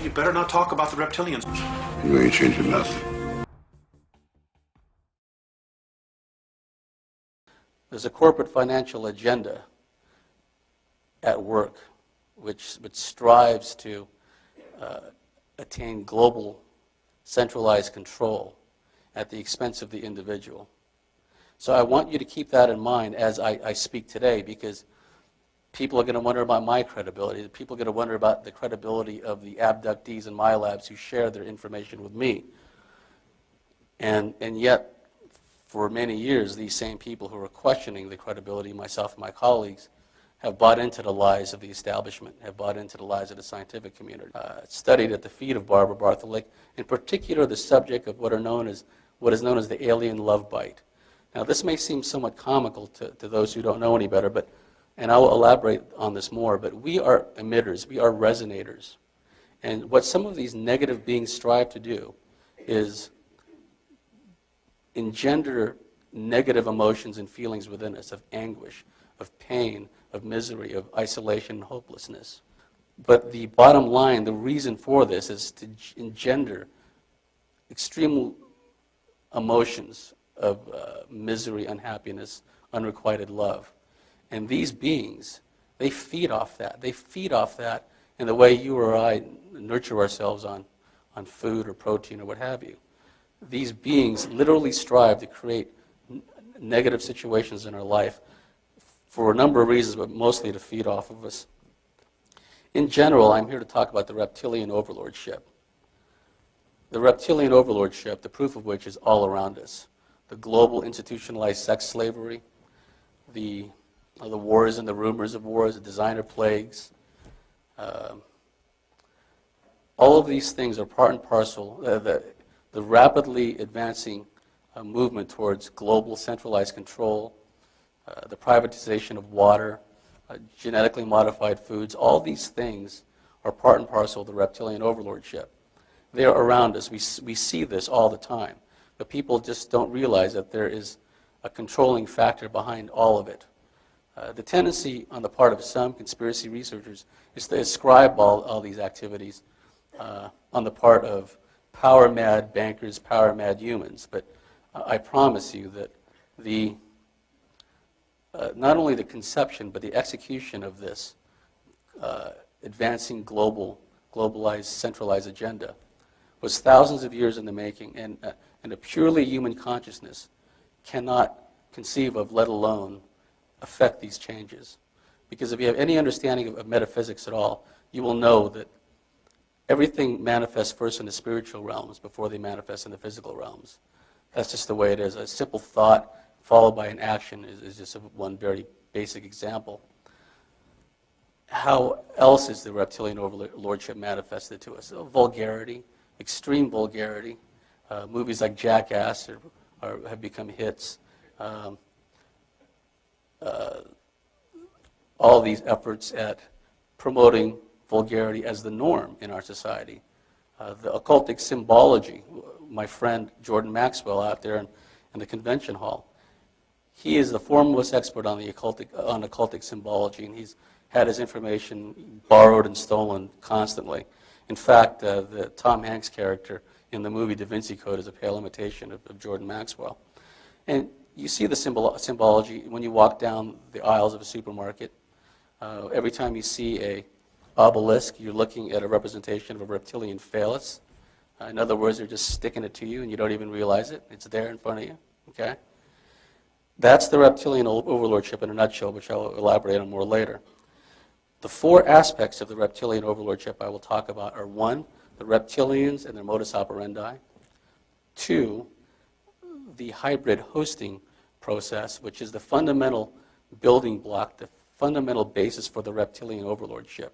You better not talk about the reptilians. You ain't changing nothing. There's a corporate financial agenda at work which strives to attain global centralized control at the expense of the individual. So I want you to keep that in mind as I speak today, because people are going to wonder about my credibility. People are going to wonder about the credibility of the abductees in my labs who share their information with me. And yet, for many years, these same people who are questioning the credibility of myself and my colleagues have bought into the lies of the establishment, have bought into the lies of the scientific community. Studied at the feet of Barbara Bartholick, in particular the subject of what is known as the alien love bite. Now, this may seem somewhat comical to those who don't know any better, and I will elaborate on this more, but we are emitters, we are resonators. And what some of these negative beings strive to do is engender negative emotions and feelings within us of anguish, of pain, of misery, of isolation and hopelessness. But the bottom line, the reason for this is to engender extreme emotions of misery, unhappiness, unrequited love. And these beings, they feed off that. They feed off that in the way you or I nurture ourselves on food or protein or what have you. These beings literally strive to create negative situations in our life for a number of reasons, but mostly to feed off of us. In general, I'm here to talk about the reptilian overlordship. The reptilian overlordship, the proof of which is all around us. The global institutionalized sex slavery, the wars and the rumors of wars, the designer plagues. All of these things are part and parcel. The rapidly advancing movement towards global centralized control, the privatization of water, genetically modified foods, all these things are part and parcel of the reptilian overlordship. They are around us. We see this all the time. But people just don't realize that there is a controlling factor behind all of it. The tendency on the part of some conspiracy researchers is to ascribe all these activities on the part of power-mad bankers, power-mad humans. But I promise you that not only the conception, but the execution of this advancing globalized, centralized agenda was thousands of years in the making, and a purely human consciousness cannot conceive of, let alone affect these changes. Because if you have any understanding of metaphysics at all, you will know that everything manifests first in the spiritual realms before they manifest in the physical realms. That's just the way it is. A simple thought followed by an action is just one very basic example. How else is the reptilian overlordship manifested to us? Vulgarity, extreme vulgarity. Movies like Jackass have become hits. All these efforts at promoting vulgarity as the norm in our society. The occultic symbology. My friend Jordan Maxwell out there in the convention hall, he is the foremost expert on occultic symbology, and he's had his information borrowed and stolen constantly. In fact, the Tom Hanks character in the movie Da Vinci Code is a pale imitation of Jordan Maxwell. And you see the symbology when you walk down the aisles of a supermarket. Every time you see a obelisk, you're looking at a representation of a reptilian phallus. In other words, they're just sticking it to you and you don't even realize it. It's there in front of you. Okay? That's the reptilian overlordship in a nutshell, which I'll elaborate on more later. The four aspects of the reptilian overlordship I will talk about are: one, the reptilians and their modus operandi; two, the hybrid hosting process, which is the fundamental building block, the fundamental basis for the reptilian overlordship.